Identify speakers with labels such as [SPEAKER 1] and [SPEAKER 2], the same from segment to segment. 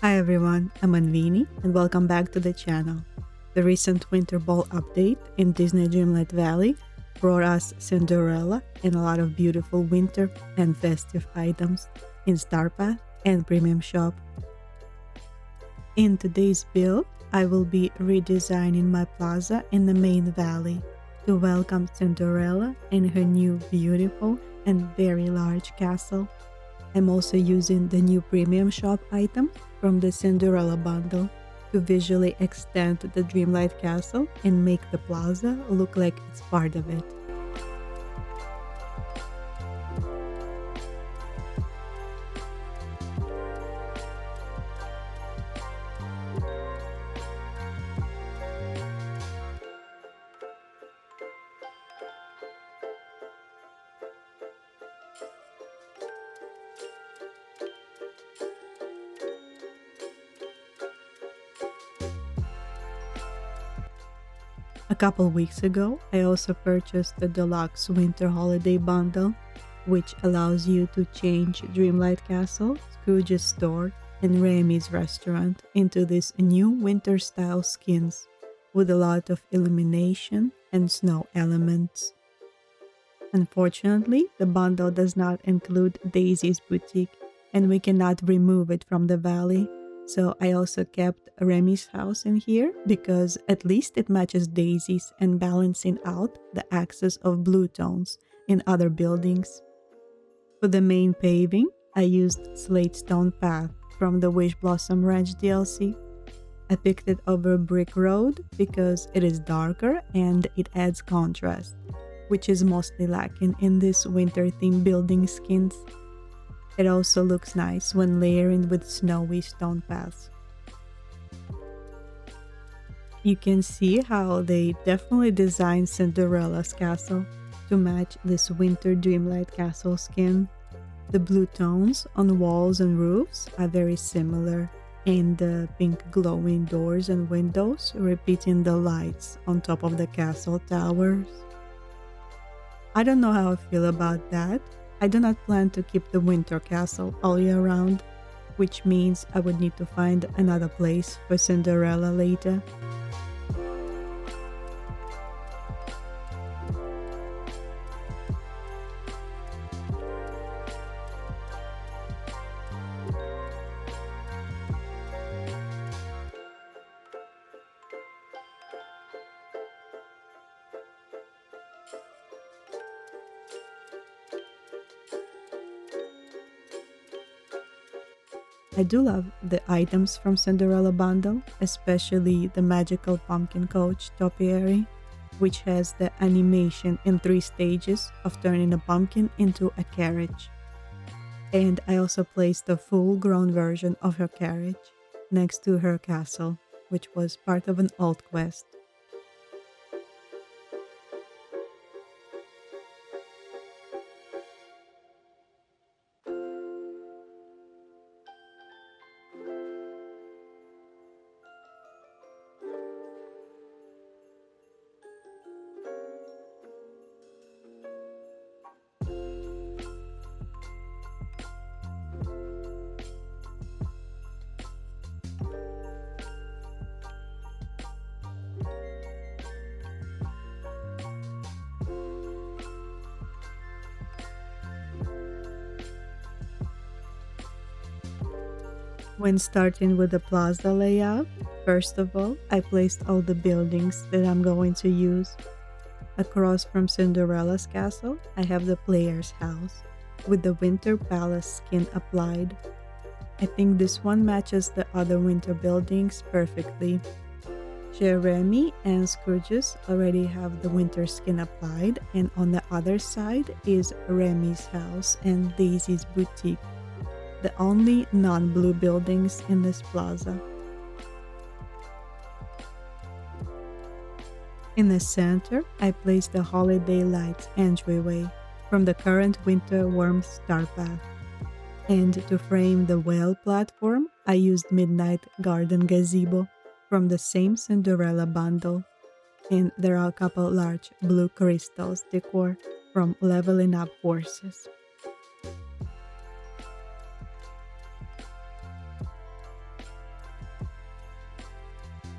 [SPEAKER 1] Hi everyone, I'm Anveenie and welcome back to the channel. The recent Winter Ball update in Disney Dreamlight Valley brought us Cinderella and a lot of beautiful winter and festive items in Star Path and Premium Shop. In today's build, I will be redesigning my plaza in the main valley to welcome Cinderella in her new beautiful and very large castle. I'm also using the new Premium Shop items from the Cinderella bundle to visually extend the Dreamlight Castle and make the plaza look like it's part of it. A couple weeks ago, I also purchased the Deluxe Winter Holiday Bundle, which allows you to change Dreamlight Castle, Scrooge's store, and Remy's restaurant into these new winter-style skins with a lot of illumination and snow elements. Unfortunately, the bundle does not include Daisy's boutique, and we cannot remove it from the valley. So I also kept Remy's house in here because at least it matches Daisy's and balancing out the excess of blue tones in other buildings. For the main paving, I used Slate Stone Path from the Wish Blossom Ranch DLC. I picked it over Brick Road because it is darker and it adds contrast, which is mostly lacking in these winter-themed building skins. It also looks nice when layering with snowy stone paths. You can see how they definitely designed Cinderella's castle to match this winter Dreamlight castle skin. The blue tones on walls and roofs are very similar, and the pink glowing doors and windows repeating the lights on top of the castle towers. I don't know how I feel about that. I do not plan to keep the winter castle all year round, which means I would need to find another place for Cinderella later. I do love the items from Cinderella bundle, especially the magical pumpkin coach topiary, which has the animation in 3 stages of turning a pumpkin into a carriage. And I also placed the full-grown version of her carriage next to her castle, which was part of an alt quest. When starting with the plaza layout, first of all, I placed all the buildings that I'm going to use. Across from Cinderella's castle, I have the player's house, with the Winter Palace skin applied. I think this one matches the other winter buildings perfectly. Jeremy and Scrooge's already have the winter skin applied, and on the other side is Remy's house and Daisy's boutique, the only non-blue buildings in this plaza. In the center, I placed the Holiday Lights entryway from the current Winter Warmth Star Path. And to frame the whale platform, I used Midnight Garden Gazebo from the same Cinderella bundle. And there are a couple large blue crystals decor from Leveling Up Horses.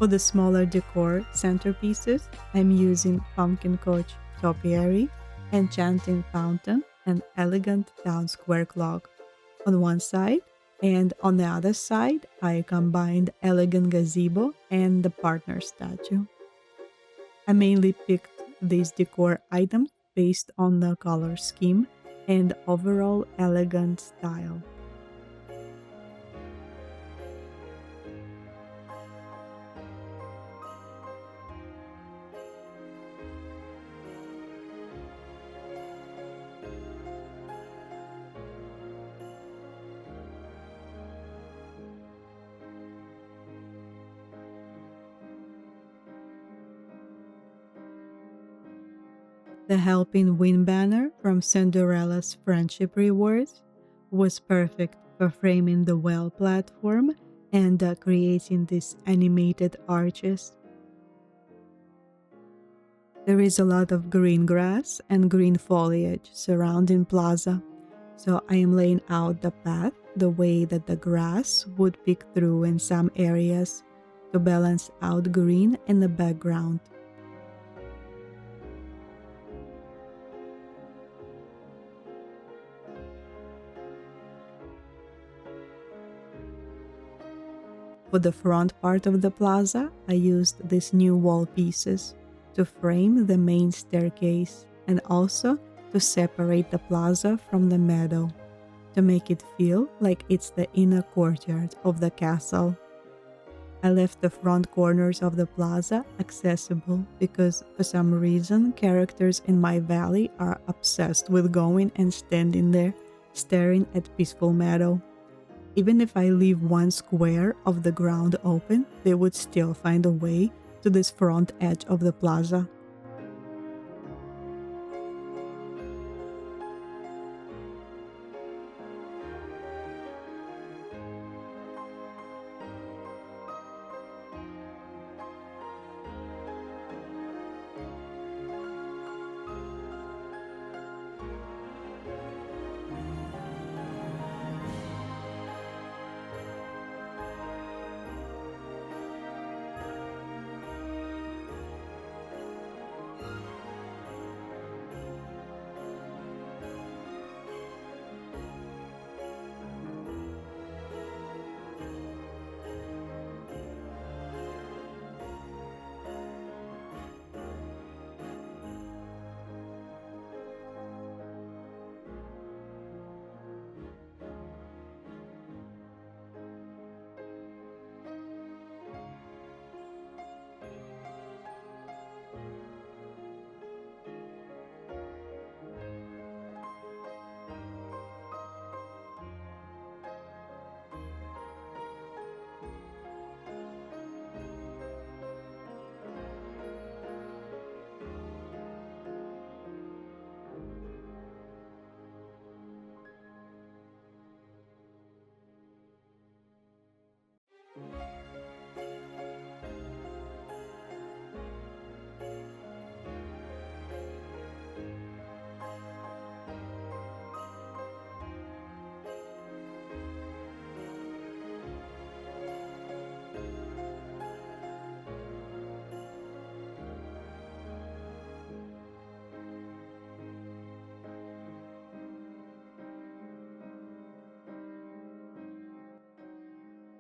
[SPEAKER 1] For the smaller decor centerpieces, I'm using pumpkin coach topiary, enchanting fountain, and elegant town square clock on one side, and on the other side, I combined elegant gazebo and the partner statue. I mainly picked these decor items based on the color scheme and overall elegant style. The Helping Win banner from Cinderella's Friendship Rewards was perfect for framing the well platform and creating these animated arches. There is a lot of green grass and green foliage surrounding Plaza, so I am laying out the path the way that the grass would peek through in some areas to balance out green in the background. For the front part of the plaza, I used these new wall pieces to frame the main staircase and also to separate the plaza from the meadow to make it feel like it's the inner courtyard of the castle. I left the front corners of the plaza accessible because for some reason characters in my valley are obsessed with going and standing there staring at peaceful meadow. Even if I leave one square of the ground open, they would still find a way to this front edge of the plaza.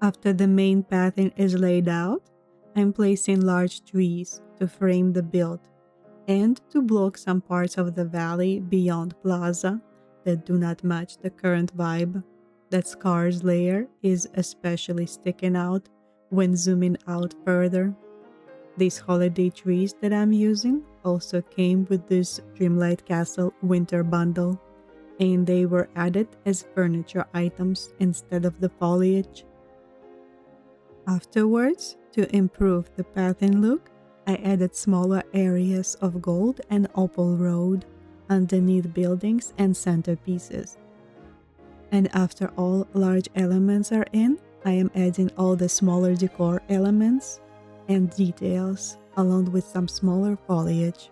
[SPEAKER 1] After the main pathing is laid out, I'm placing large trees to frame the build and to block some parts of the valley beyond Plaza that do not match the current vibe. That scars layer is especially sticking out when zooming out further. These holiday trees that I'm using also came with this Dreamlight Castle winter bundle, and they were added as furniture items instead of the foliage. Afterwards, to improve the pattern look, I added smaller areas of gold and opal road underneath buildings and centerpieces. And after all large elements are in, I am adding all the smaller decor elements and details along with some smaller foliage.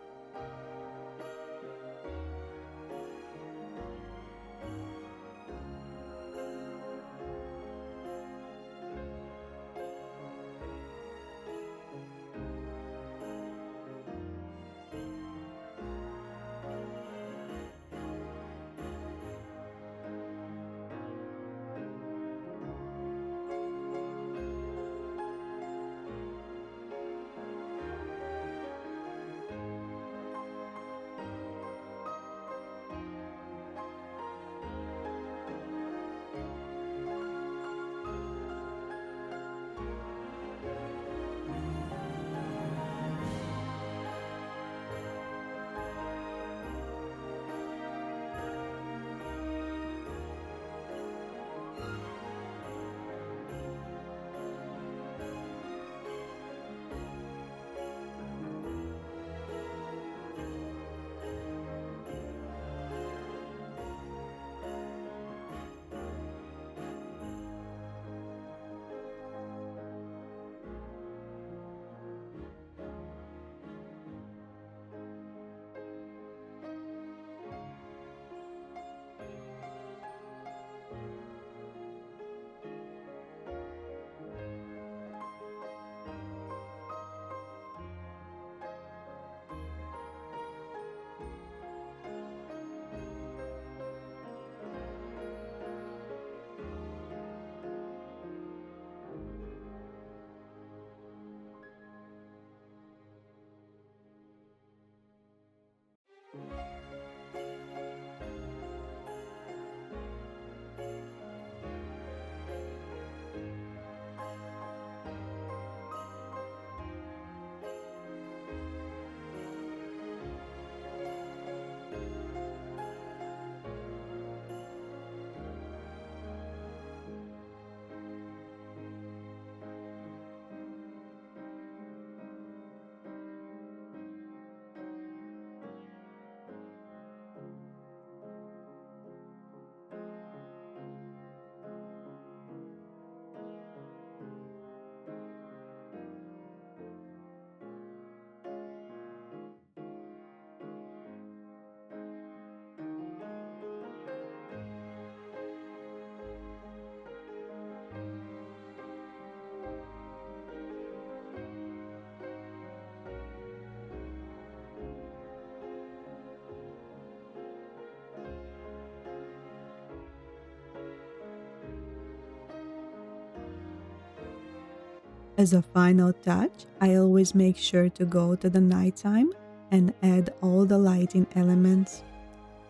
[SPEAKER 1] As a final touch, I always make sure to go to the nighttime and add all the lighting elements.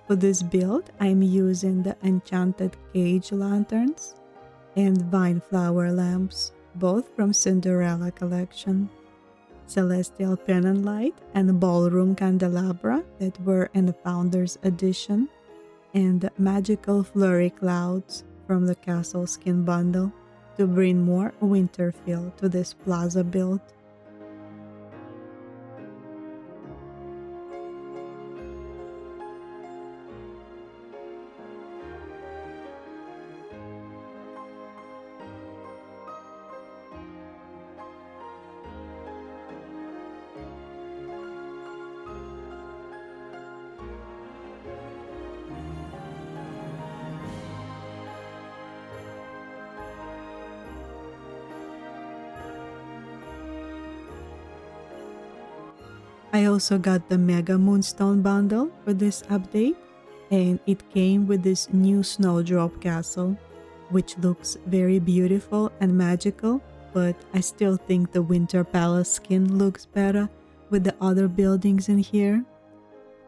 [SPEAKER 1] For this build, I'm using the enchanted cage lanterns and vine flower lamps, both from Cinderella collection, celestial pennant light and ballroom candelabra that were in the Founders Edition, and magical flurry clouds from the castle skin bundle to bring more winter feel to this Plaza build. I also got the Mega Moonstone bundle for this update, and it came with this new Snowdrop castle, which looks very beautiful and magical, but I still think the Winter Palace skin looks better with the other buildings in here.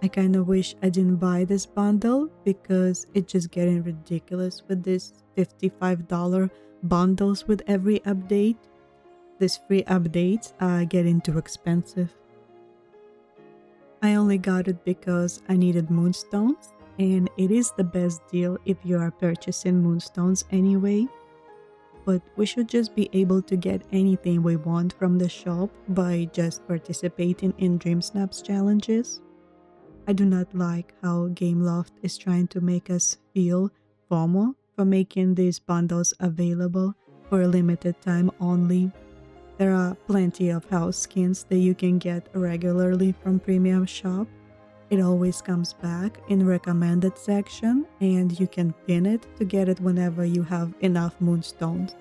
[SPEAKER 1] I kinda wish I didn't buy this bundle because it's just getting ridiculous with these $55 bundles with every update. These free updates are getting too expensive. I only got it because I needed moonstones, and it is the best deal if you are purchasing moonstones anyway. But we should just be able to get anything we want from the shop by just participating in Dream Snaps challenges. I do not like how Gameloft is trying to make us feel FOMO for making these bundles available for a limited time only. There are plenty of house skins that you can get regularly from Premium Shop. It always comes back in recommended section and you can pin it to get it whenever you have enough moonstones.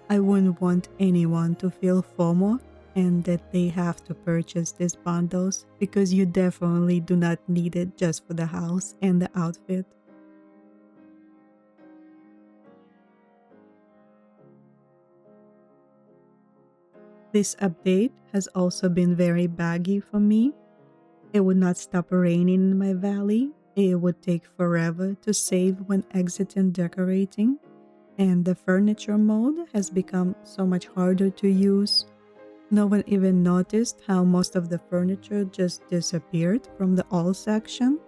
[SPEAKER 1] I wouldn't want anyone to feel FOMO and that they have to purchase these bundles because you definitely do not need it just for the house and the outfit. This update has also been very baggy for me. It would not stop raining in my valley. It would take forever to save when exiting decorating. And the furniture mode has become so much harder to use. No one even noticed how most of the furniture just disappeared from the all section.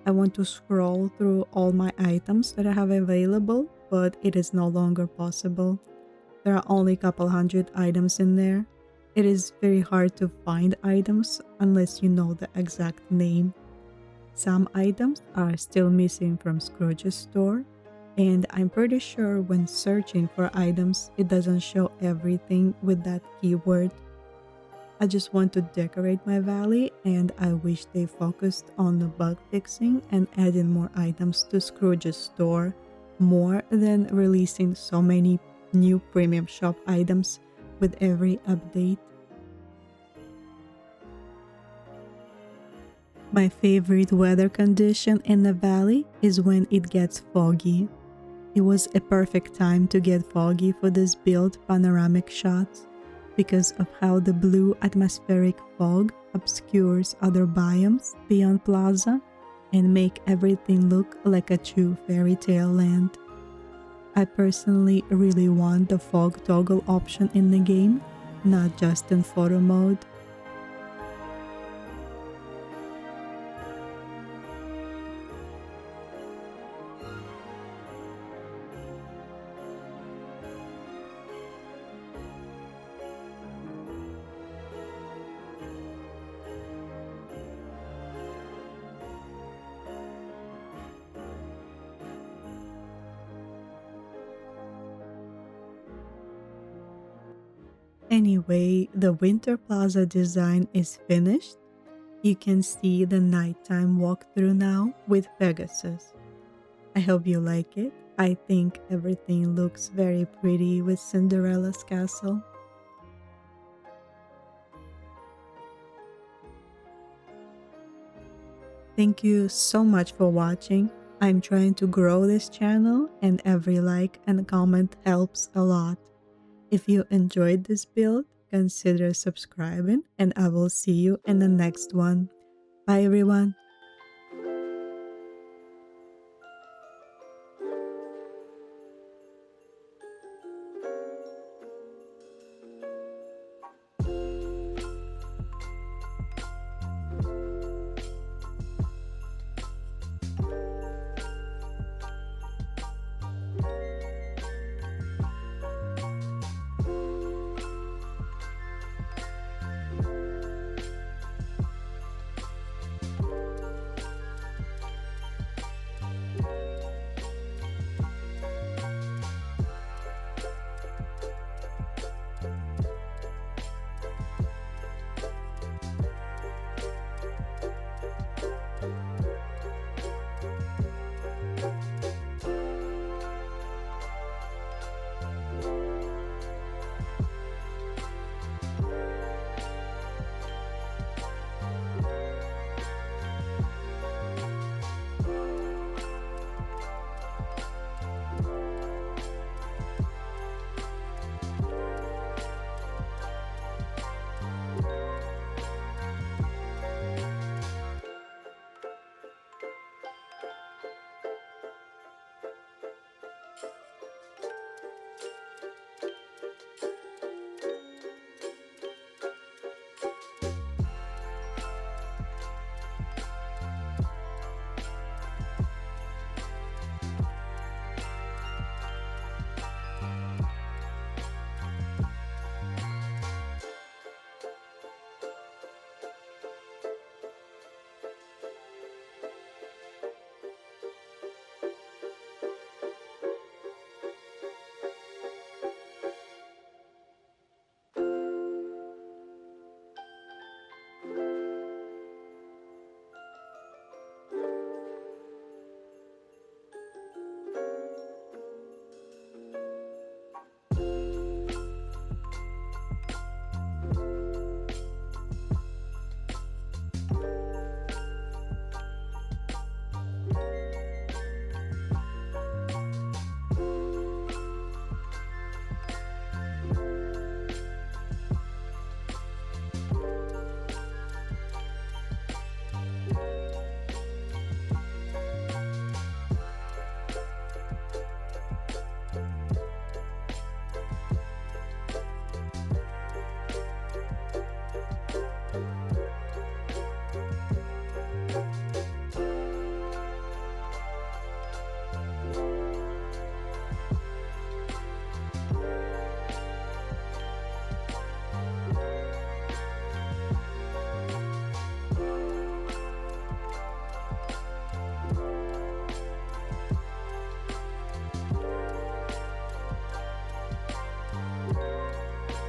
[SPEAKER 1] I want to scroll through all my items that I have available, but it is no longer possible. There are only a couple hundred items in there. It is very hard to find items unless you know the exact name. Some items are still missing from Scrooge's store, and I'm pretty sure when searching for items, it doesn't show everything with that keyword. I just want to decorate my valley, and I wish they focused on the bug fixing and adding more items to Scrooge's store, more than releasing so many new premium shop items with every update. My favorite weather condition in the valley is when it gets foggy. It was a perfect time to get foggy for this build panoramic shots because of how the blue atmospheric fog obscures other biomes beyond Plaza and make everything look like a true fairy tale land. I personally really want the fog toggle option in the game, not just in photo mode. Anyway, the Winter Plaza design is finished. You can see the nighttime walkthrough now with Pegasus. I hope you like it. I think everything looks very pretty with Cinderella's castle. Thank you so much for watching. I'm trying to grow this channel and every like and comment helps a lot. If you enjoyed this build, consider subscribing and I will see you in the next one. Bye everyone.